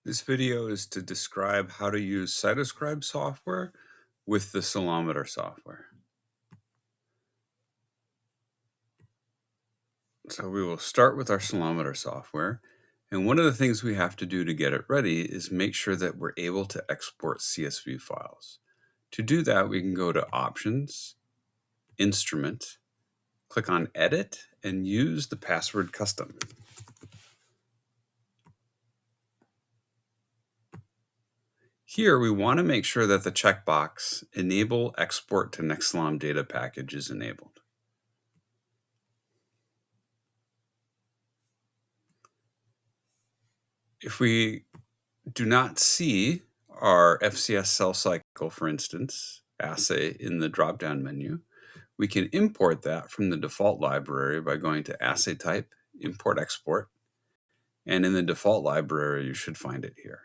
This video is to describe how to use Cytoscribe software with the Cellometer software. So we will start with our Cellometer software. And one of the things we have to do to get it ready is make sure that we're able to export CSV files. To do that, we can go to Options, Instrument, click on Edit, and use the password custom. Here, we want to make sure that the checkbox Enable Export to Nextcelom Data Package is enabled. If we do not see our FCS Cellcycle, for instance, assay in the drop-down menu, we can import that from the default library by going to Assay Type, Import Export, and in the default library, you should find it here.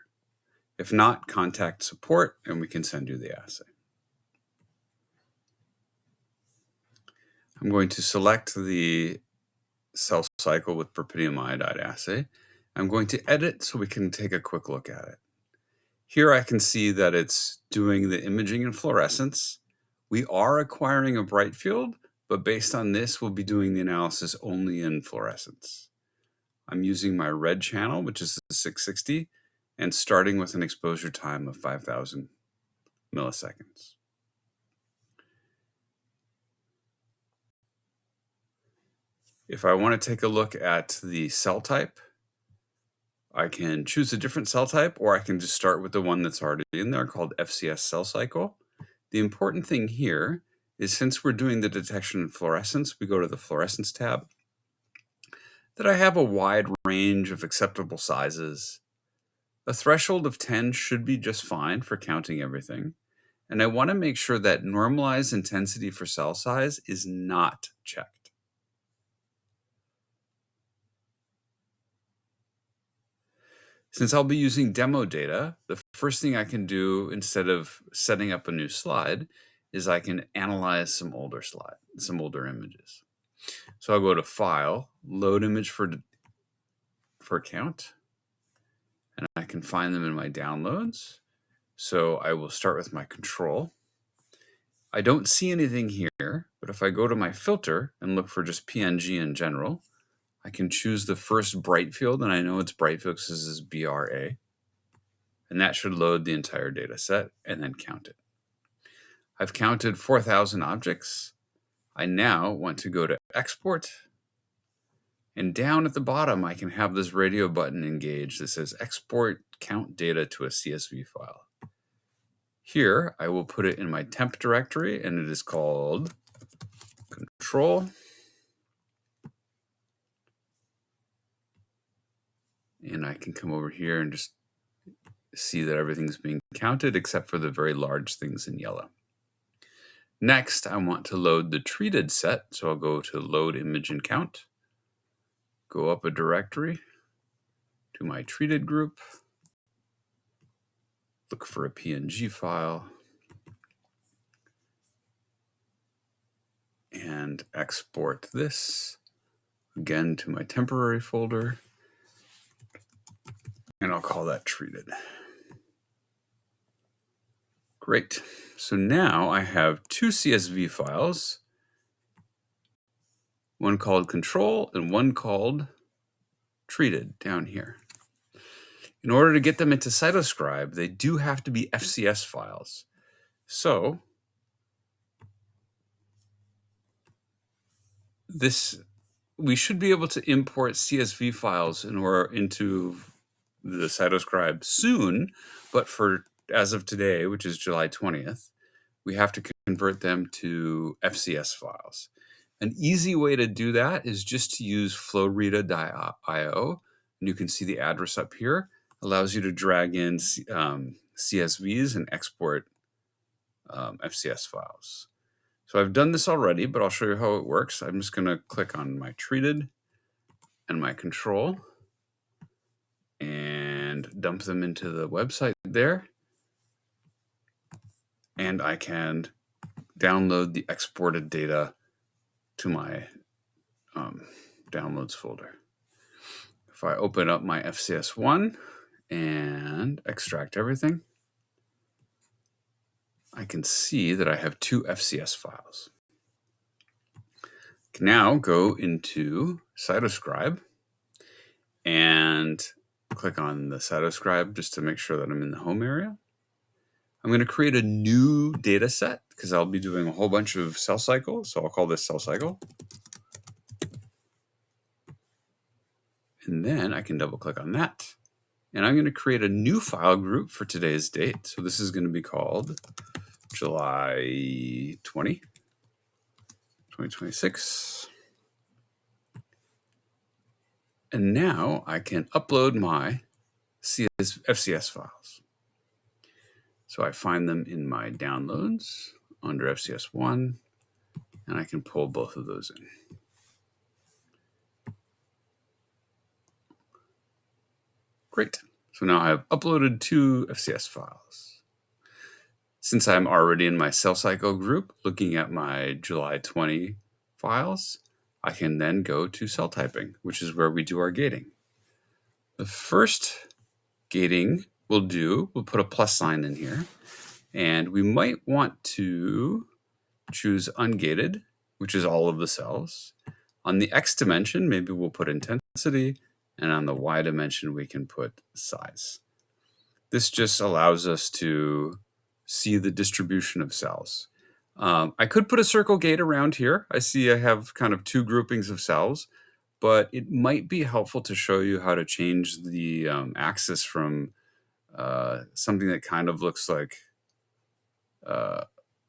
If not, contact support and we can send you the assay. I'm going to select the Cellcycle with Propidium iodide assay. I'm going to edit so we can take a quick look at it. Here I can see that it's doing the imaging and fluorescence. We are acquiring a bright field, but based on this, we'll be doing the analysis only in fluorescence. I'm using my red channel, which is the 660, and starting with an exposure time of 5,000 milliseconds. If I want to take a look at the cell type, I can choose a different cell type, or I can just start with the one that's already in there called FCS Cellcycle. The important thing here is, since we're doing the detection in fluorescence, we go to the fluorescence tab, that I have a wide range of acceptable sizes. A threshold of 10 should be just fine for counting everything. And I want to make sure that normalized intensity for cell size is not checked. Since I'll be using demo data, the first thing I can do instead of setting up a new slide is I can analyze some older images. So I'll go to File, Load Image for count, and I can find them in my downloads. So I will start with my control. I don't see anything here, but if I go to my filter and look for just PNG in general, I can choose the first bright field, and I know it's bright field because this is BRA. And that should load the entire data set and then count it. I've counted 4,000 objects. I now want to go to Export. And down at the bottom, I can have this radio button engaged that says Export Count Data to a CSV file. Here, I will put it in my temp directory, and it is called Control. And I can come over here and just see that everything's being counted except for the very large things in yellow. Next, I want to load the treated set. So I'll go to Load Image and Count, go up a directory to my treated group, look for a PNG file, and export this again to my temporary folder. And I'll call that treated. Great. So now I have two CSV files, one called control and one called treated down here. In order to get them into Cytoscribe, they do have to be FCS files. So we should be able to import CSV files into the Cytoscribe soon, but as of today, which is July 20th, we have to convert them to FCS files. An easy way to do that is just to use flowrita.io, and you can see the address up here. Allows you to drag in CSVs and export FCS files. So I've done this already, but I'll show you how it works. I'm just going to click on my treated and my control and dump them into the website there. And I can download the exported data to my downloads folder. If I open up my FCS1 and extract everything, I can see that I have 2 FCS files. I can now go into Cytoscribe and click on the Cytoscribe just to make sure that I'm in the home area. I'm going to create a new data set because I'll be doing a whole bunch of Cellcycle. So I'll call this Cellcycle. And then I can double click on that. And I'm going to create a new file group for today's date. So this is going to be called July 20, 2026. And now I can upload my FCS files. So I find them in my downloads under FCS1, and I can pull both of those in. Great. So now I've uploaded 2 FCS files. Since I'm already in my Cellcycle group looking at my July 20 files, I can then go to cell typing, which is where we do our gating. The first gating we'll put a plus sign in here, and we might want to choose ungated, which is all of the cells. On the X dimension, maybe we'll put intensity, and on the Y dimension, we can put size. This just allows us to see the distribution of cells. I could put a circle gate around here. I see I have kind of 2 groupings of cells, but it might be helpful to show you how to change the axis from something that kind of looks like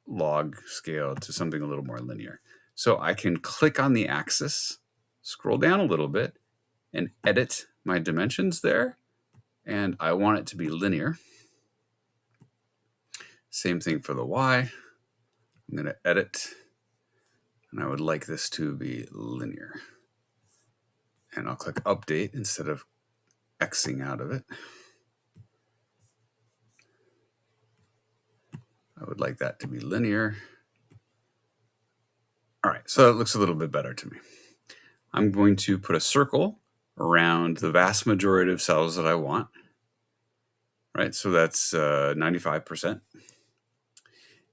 log scale to something a little more linear. So I can click on the axis, scroll down a little bit, and edit my dimensions there. And I want it to be linear. Same thing for the Y. I'm going to edit, and I would like this to be linear. And I'll click update instead of Xing out of it. I would like that to be linear. All right, so it looks a little bit better to me. I'm going to put a circle around the vast majority of cells that I want. Right, so that's 95%.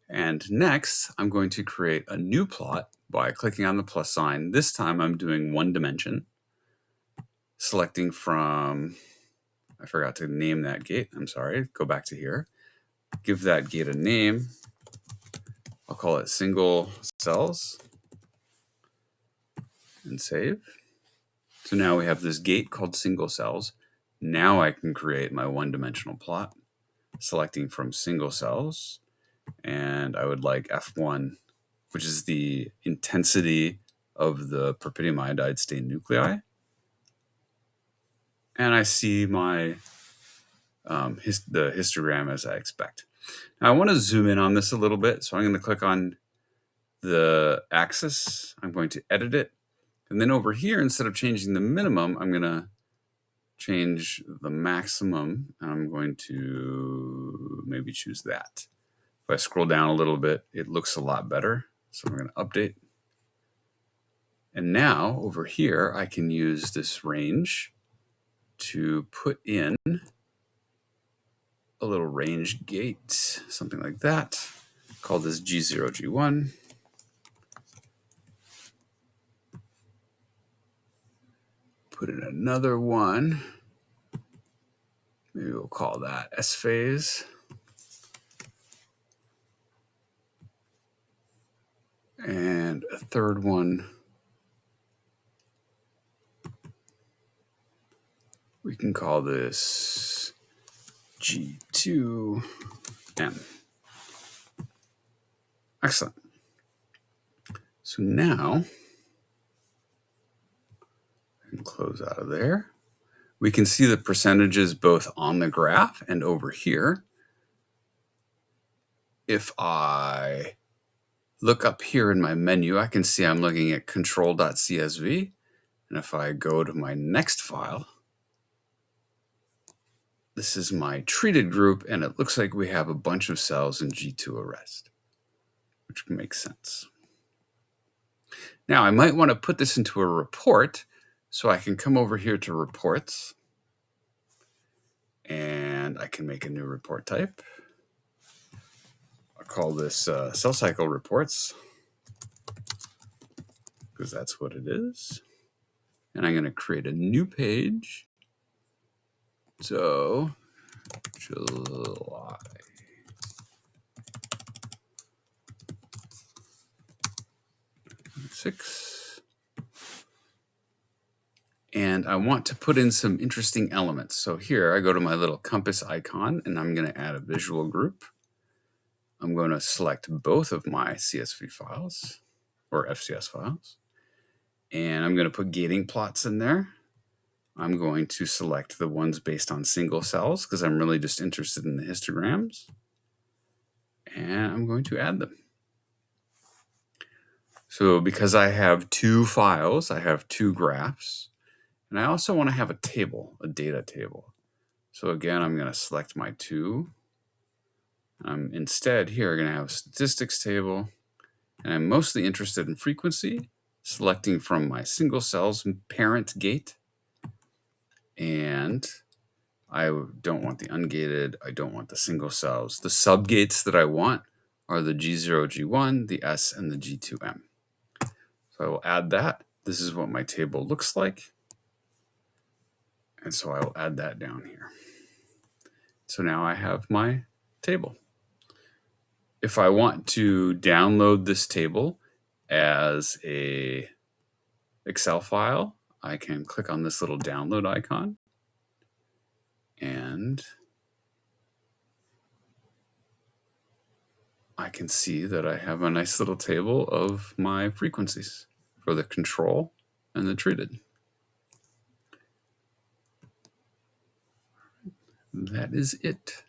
And next, I'm going to create a new plot by clicking on the plus sign. This time I'm doing 1 dimension, selecting from, I forgot to name that gate. I'm sorry, go back to here. Give that gate a name. I'll call it single cells and save. So now we have this gate called single cells. Now I can create my 1-dimensional plot, selecting from single cells. And I would like F1, which is the intensity of the propylium iodide stained nuclei. And I see my the histogram as I expect. Now I want to zoom in on this a little bit, so I'm going to click on the axis. I'm going to edit it. And then over here, instead of changing the minimum, I'm going to change the maximum. I'm going to maybe choose that. If I scroll down a little bit, it looks a lot better. So I'm going to update. And now over here, I can use this range to put in a little range gate, something like that. Call this G0, G1. Put in another one. Maybe we'll call that S phase. And a third one. We can call this G2M. Excellent. So now I can close out of there. We can see the percentages both on the graph and over here. If I look up here in my menu, I can see I'm looking at control.csv. And if I go to my next file, this is my treated group, and it looks like we have a bunch of cells in G2 arrest, which makes sense. Now, I might want to put this into a report, so I can come over here to reports, and I can make a new report type. I'll call this Cellcycle reports, because that's what it is. And I'm going to create a new page. So July 6. And I want to put in some interesting elements. So here I go to my little compass icon and I'm going to add a visual group. I'm going to select both of my CSV files or FCS files. And I'm going to put gating plots in there. I'm going to select the ones based on single cells because I'm really just interested in the histograms. And I'm going to add them. So because I have two files, I have two graphs, and I also want to have a table, a data table. So again, I'm going to select my two. I'm instead here going to have a statistics table, and I'm mostly interested in frequency, selecting from my single cells parent gate. And I don't want the ungated, I don't want the single cells. The subgates that I want are the G0, G1, the S, and the G2M. So I will add that. This is what my table looks like. And so I will add that down here. So now I have my table. If I want to download this table as a Excel file, I can click on this little download icon. And I can see that I have a nice little table of my frequencies for the control and the treated. That is it.